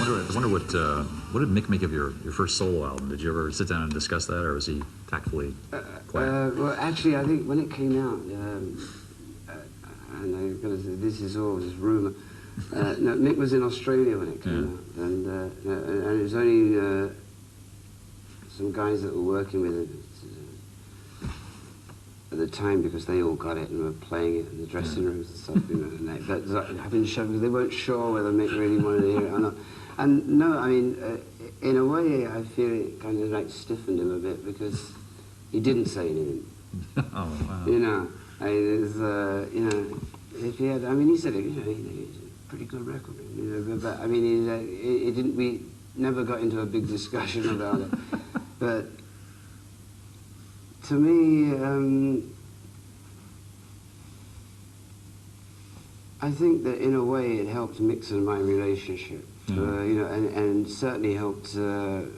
wonder what did Mick make of your first solo album? Did you ever sit down and discuss that, or was he tactfully quiet? Well, actually, I think when it came out, and I'm going to say this is all just rumor. No, Mick was in Australia when it came out, and it was only some guys that were working with it at the time, because they all got it and were playing it in the dressing rooms and stuff, you know. And that happened to show because they weren't sure whether Mick really wanted to hear it or not. And no, I mean, in a way, I feel it kind of like stiffened him a bit because he didn't say anything. Oh wow! You know, you know, if he had, I mean, he said it. You know, it's a pretty good record. You know, but I mean, it didn't. We never got into a big discussion about it, but. To me, I think that in a way it helped Mick and my relationship, you know, and certainly helped to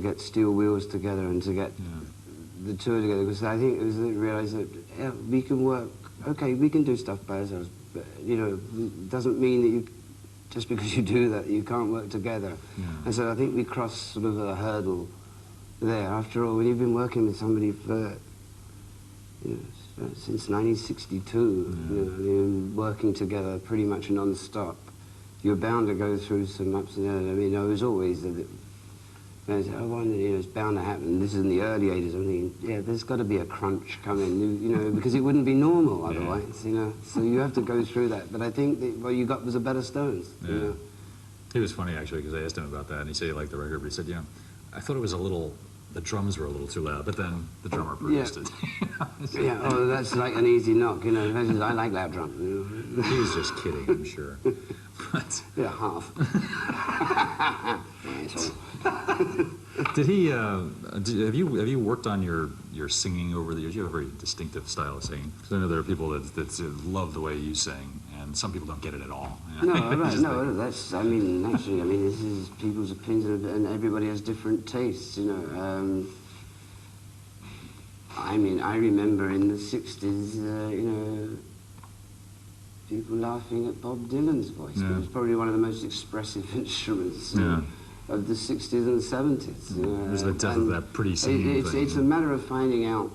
get Steel Wheels together and to get the tour together, because I think it was realised that we can work, okay, we can do stuff by ourselves, but, you know, it doesn't mean that you, just because you do that, you can't work together. Yeah. And so I think we crossed sort of a hurdle there. After all, when you've been working with somebody for, you know, since 1962, you know, and working together pretty much non-stop, you're bound to go through some ups and downs. I mean, I was always, you know, it's bound to happen. This is in the early 80s. I'm thinking, yeah, there's got to be a crunch coming, you know, because it wouldn't be normal otherwise, you know. So you have to go through that. But I think that what you got was a better Stones, you know. It was funny, actually, because I asked him about that, and he said he liked the record, but he said, you know, I thought it was a little, the drums were a little too loud, but then the drummer produced it. Yeah, oh, that's like an easy knock, you know. I like loud drums. You know? He was just kidding, I'm sure. But yeah, half. Did he? Have you worked on your singing over the years? You have a very distinctive style of singing. Because I know there are people that love the way you sing, and some people don't get it at all. You know? No, right, no, that's. I mean, naturally, I mean, this is people's opinions, and everybody has different tastes. You know. I mean, I remember in the '60s, you know, people laughing at Bob Dylan's voice. Yeah. It was probably one of the most expressive instruments. Of the 60s and the 70s. You know, it was the death of that pretty singing thing. It's a matter of finding out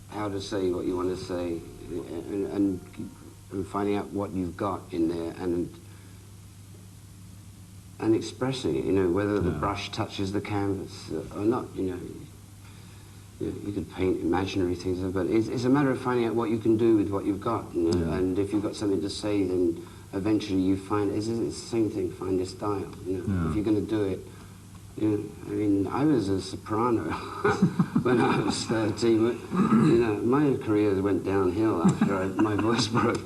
how to say what you want to say, and finding out what you've got in there, and expressing it, you know, whether the brush touches the canvas or not, you know. You could paint imaginary things, but it's a matter of finding out what you can do with what you've got, you know, and if you've got something to say, then eventually you find, it's the same thing, find your style, you know. If you're going to do it, you know, I mean, I was a soprano when I was 13, but, you know, my career went downhill after my voice broke.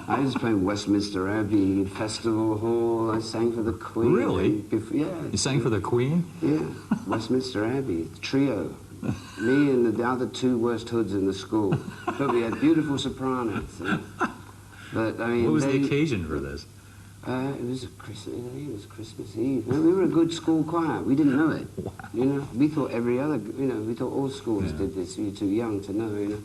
I was playing Westminster Abbey, Festival Hall, I sang for the Queen. Really? Yeah. You sang for the Queen? Yeah, Westminster Abbey, trio. Me and the other two worst hoods in the school. But we had beautiful sopranos. But, I mean, what was the occasion for this? It was Christmas. I think it was Christmas Eve. We were a good school choir. We didn't know it. Wow. You know, we thought every other. You know, we thought all schools did this. We were too young to know. You know,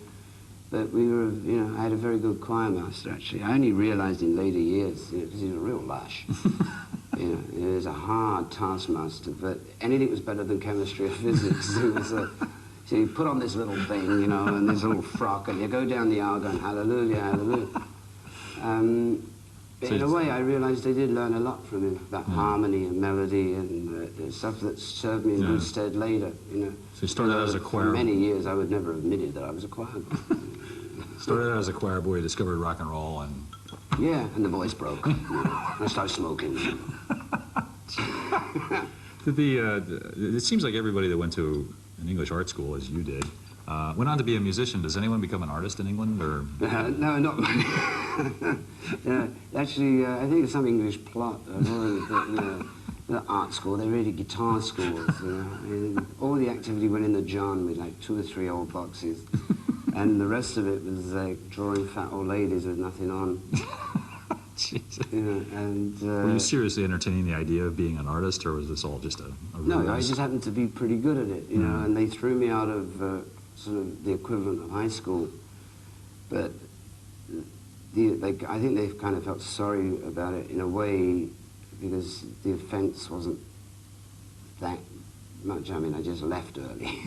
but we were. You know, I had a very good choir master actually. I only realised in later years, you know, because he was a real lush. You know, he was a hard taskmaster, but anything was better than chemistry or physics. It was so you put on this little thing, you know, and this little frock, and you go down the aisle going hallelujah, hallelujah. In a way, I realised I did learn a lot from him about harmony and melody and stuff that served me in good stead later. You know. So you started out as a choir. For many years, I would never have admitted that I was a choir boy. Started out as a choir boy, discovered rock and roll, and yeah, and the voice broke. You know, I started smoking. It seems like everybody that went to an English art school, as you did, went on to be a musician. Does anyone become an artist in England, or? No, not many. Actually, I think it's some English plot. The art school, they're really guitar schools. You know? And all the activity went in the John with like 2 or 3 old boxes, and the rest of it was like drawing fat old ladies with nothing on. Jesus. You know, and were you seriously entertaining the idea of being an artist, or was this all just a no, I just happened to be pretty good at it, you know, and they threw me out of sort of the equivalent of high school, but I think they kind of felt sorry about it in a way because the offence wasn't that much. I mean, I just left early,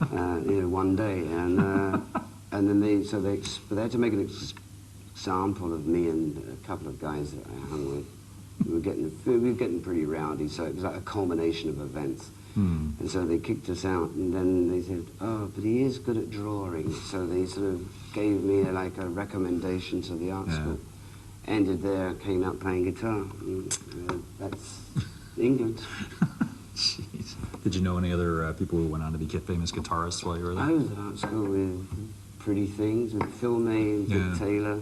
one day, and then they had to make an example of me and a couple of guys that I hung with. We were getting pretty rowdy, so it was like a culmination of events. And so they kicked us out, and then they said, "Oh, but he is good at drawing." So they sort of gave me like a recommendation to the art school. Ended there, came out playing guitar. That's England. Jeez. Did you know any other people who went on to be famous guitarists while you were there? I was at art school with Pretty Things, with Phil May and Dick Taylor.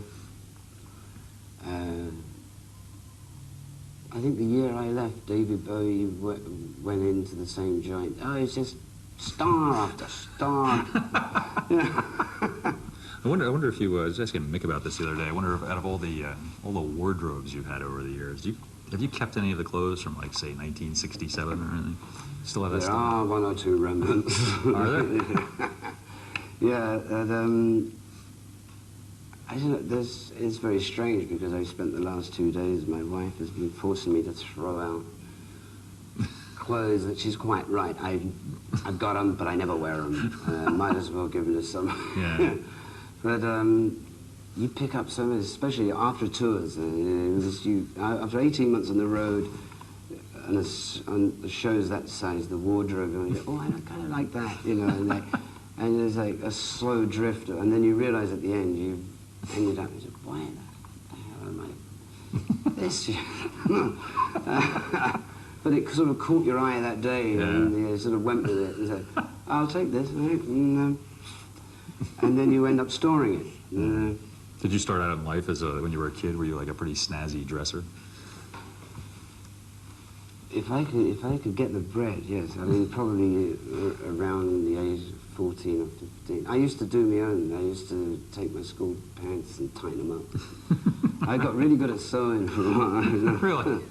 I think the year I left, David Bowie went into the same joint. Oh, it's just star after star. I wonder if you, I was asking Mick about this the other day, I wonder if out of all the wardrobes you've had over the years, have you kept any of the clothes from, like, say, 1967 or anything? Still have that stuff? There are one or two remnants. Are there? Yeah, and, I don't know, it's very strange because I spent the last 2 days, my wife has been forcing me to throw out clothes that she's quite right. I've got them, but I never wear them. Might as well give them to someone. Yeah. But you pick up so much, especially after tours. After 18 months on the road, and the shows that size, the wardrobe, and you go, oh, I kind of like that, and there's like a slow drift, and then you realise at the end you've ended up, and you say, why the hell am I this? But it sort of caught your eye that day, and you sort of went with it and said, I'll take this, and then you end up storing it. Did you start out in life when you were a kid, were you like a pretty snazzy dresser? If I could get the bread, yes. I mean, probably around the age of 14 or 15. I used to do my own. I used to take my school pants and tighten them up. I got really good at sewing for a while. Really?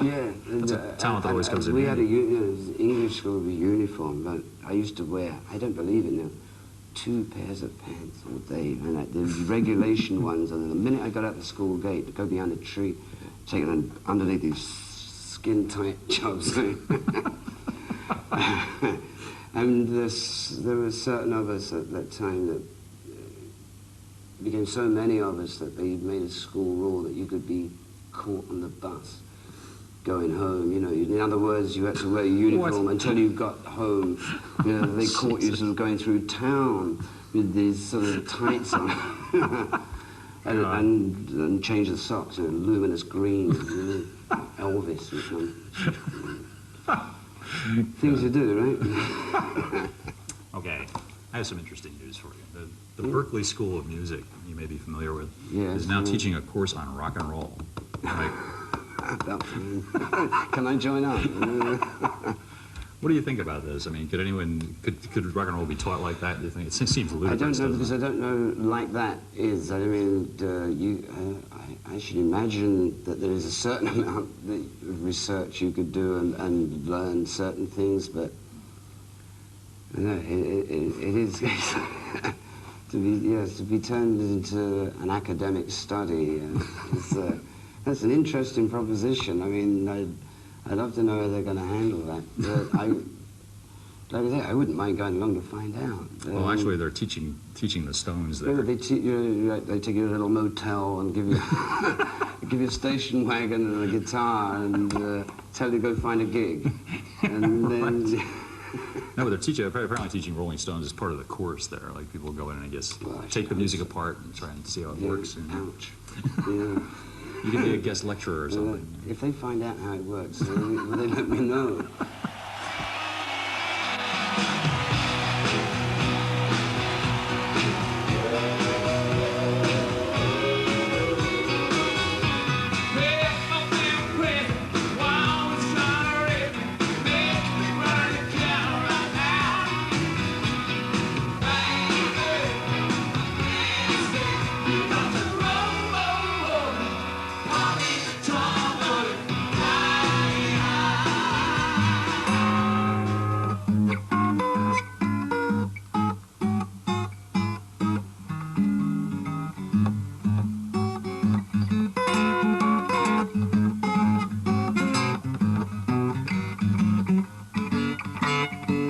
Yeah. That's a talent that always comes in. We had English school with a uniform, but I used to wear, I don't believe it now, 2 pairs of pants all day. And the regulation ones, and the minute I got out the school gate, to go behind a tree, taking them underneath these skin-tight jobs. And there were certain of us at that time that became so many of us that they made a school rule that you could be caught on the bus going home. In other words, you had to wear a uniform until you got home. They caught you sort of going through town with these sort of tights on. and change the socks to luminous green. Elvis or something. Things you do, right? Okay, I have some interesting news for you. The Berklee School of Music, you may be familiar with, is now teaching a course on rock and roll. Right? Can I join up? What do you think about this? I mean, could rock and roll be taught like that? Do you think it seems ludicrous? I don't know, because I don't know like that is. I mean, I should imagine that there is a certain amount of research you could do and learn certain things, but it is to be turned into an academic study. That's an interesting proposition. I mean, I'd love to know how they're going to handle that. But like I say, I wouldn't mind going along to find out. Well, actually, they're teaching the Stones there. They take you to a little motel and give you give you a station wagon and a guitar and tell you to go find a gig. And then... No, but they're apparently teaching Rolling Stones as part of the course there. Like, people go in and, I guess, take the music apart and try and see how it works. Ouch. You could be a guest lecturer or something. If they find out how it works, will they let me know? Thank